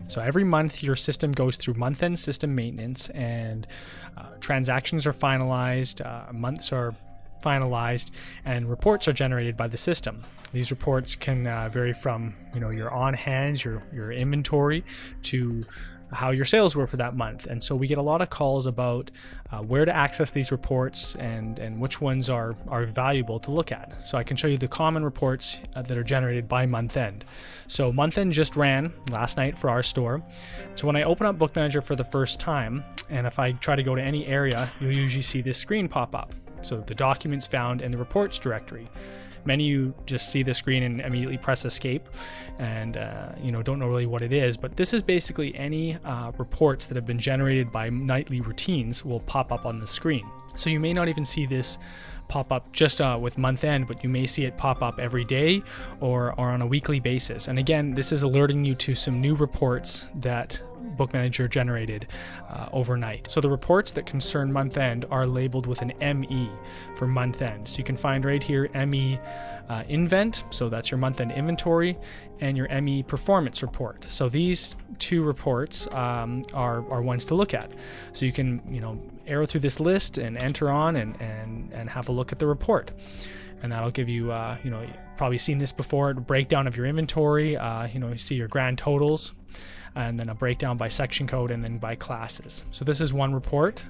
So every month your system goes through month-end system maintenance, and transactions are finalized, months are finalized, and reports are generated by the system. These reports can vary from your on hands, your inventory, to how your sales were for that month. And so we get a lot of calls about where to access these reports and which ones are valuable to look at. So I can show you the common reports that are generated by month end. So month end just ran last night for our store. So when I open up Bookmanager for the first time, and if I try to go to any area, you'll usually see this screen pop up. So the documents found in the reports directory. Many of you just see the screen and immediately press escape and don't know really what it is, but this is basically any reports that have been generated by nightly routines will pop up on the screen. So you may not even see this pop up just with month end, but you may see it pop up every day or on a weekly basis. And again, this is alerting you to some new reports that Bookmanager generated overnight. So the reports that concern month end are labeled with an ME for month end. So you can find right here ME Invent, so that's your month end inventory, and your ME Performance report. So these two reports are ones to look at. So you can arrow through this list and enter on and have a look at the report. And that'll give you, you've probably seen this before, a breakdown of your inventory, you see your grand totals, and then a breakdown by section code and then by classes. So this is one report.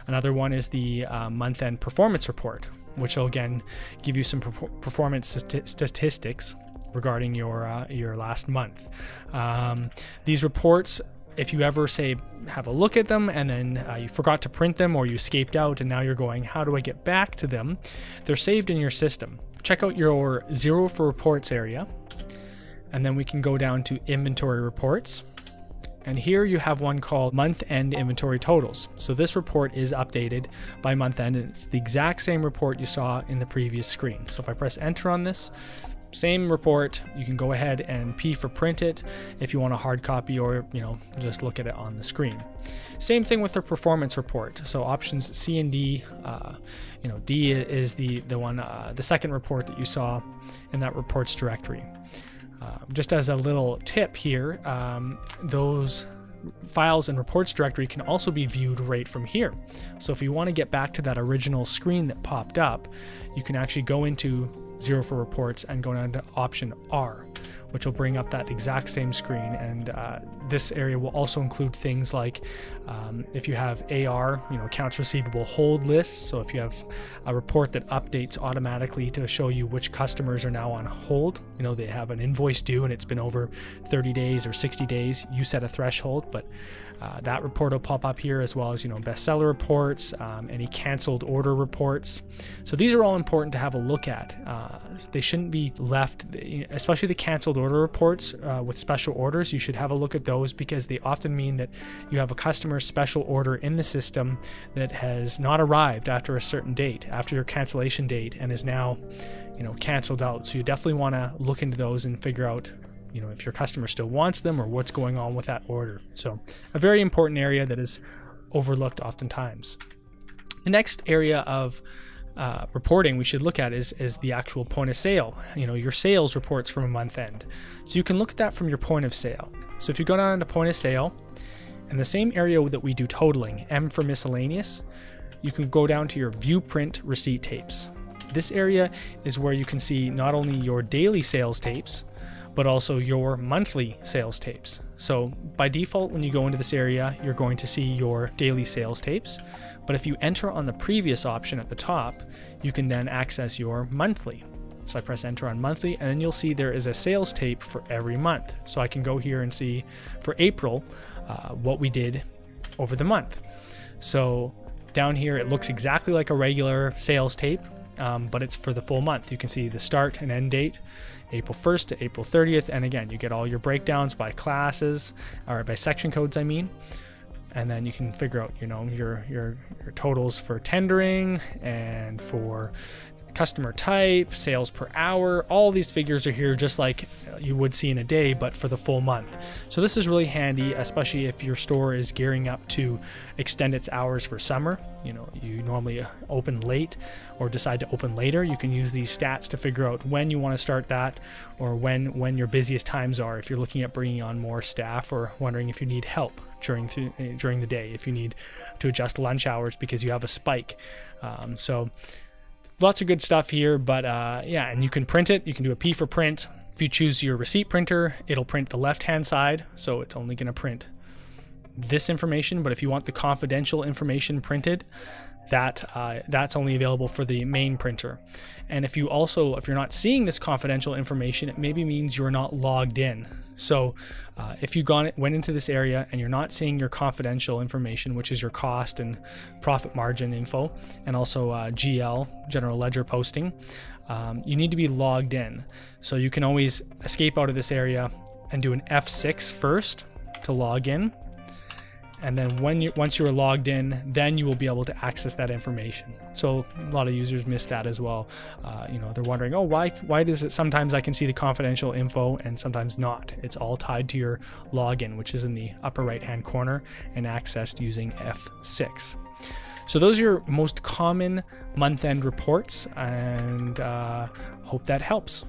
Another one is the month-end performance report, which will again give you some performance statistics regarding your last month. These reports, if you ever say have a look at them and then you forgot to print them or you escaped out and now you're going, how do I get back to them? They're saved in your system. Check out your 0 for reports area, and then we can go down to inventory reports. And here you have one called month-end inventory totals. So this report is updated by month end, and it's the exact same report you saw in the previous screen. So if I press enter on this, same report, you can go ahead and P for print it if you want a hard copy, or just look at it on the screen. Same thing with the performance report. So options C and D, D is the one, the second report that you saw in that reports directory. Just as a little tip here, those files and reports directory can also be viewed right from here. So if you want to get back to that original screen that popped up, you can actually go into 0 for reports and go down to option R, which will bring up that exact same screen. And this area will also include things like if you have AR, accounts receivable hold lists. So if you have a report that updates automatically to show you which customers are now on hold, they have an invoice due and it's been over 30 days or 60 days, you set a threshold, but that report will pop up here, as well as bestseller reports, any canceled order reports. So these are all important to have a look at. They shouldn't be left, especially the canceled order reports with special orders. You should have a look at those, because they often mean that you have a customer's special order in the system that has not arrived after a certain date, after your cancellation date, and is now canceled out. So you definitely want to look into those and figure out if your customer still wants them or what's going on with that order. So a very important area that is overlooked oftentimes. The next area of reporting we should look at is the actual point of sale, your sales reports from a month end. So you can look at that from your point of sale. So if you go down to point of sale, and the same area that we do totaling, M for miscellaneous, you can go down to your view print receipt tapes. This area is where you can see not only your daily sales tapes, but also your monthly sales tapes. So by default, when you go into this area, you're going to see your daily sales tapes. But if you enter on the previous option at the top, you can then access your monthly. So I press enter on monthly, and then you'll see there is a sales tape for every month. So I can go here and see for April what we did over the month. So down here, it looks exactly like a regular sales tape, but it's for the full month. You can see the start and end date, April 1st to April 30th. And again, you get all your breakdowns by classes, or by section codes, I mean. And then you can figure out, your totals for tendering and for customer type, sales per hour. All these figures are here just like you would see in a day, but for the full month. So this is really handy, especially if your store is gearing up to extend its hours for summer. You know, you normally open late or decide to open later. You can use these stats to figure out when you want to start that, or when your busiest times are, if you're looking at bringing on more staff, or wondering if you need help during the day, if you need to adjust lunch hours because you have a spike. So lots of good stuff here, but yeah, and you can print it. You can do a P for print. If you choose your receipt printer, it'll print the left-hand side, so it's only going to print this information. But if you want the confidential information printed, that's only available for the main printer. And if you're not seeing this confidential information, it maybe means you're not logged in. So if you went into this area and you're not seeing your confidential information, which is your cost and profit margin info, and also GL, general ledger posting, you need to be logged in. So you can always escape out of this area and do an F6 first to log in. And then once you're logged in, then you will be able to access that information. So a lot of users miss that as well. They're wondering, oh, why does it sometimes I can see the confidential info and sometimes not? It's all tied to your login, which is in the upper right-hand corner and accessed using F6. So those are your most common month-end reports, and hope that helps.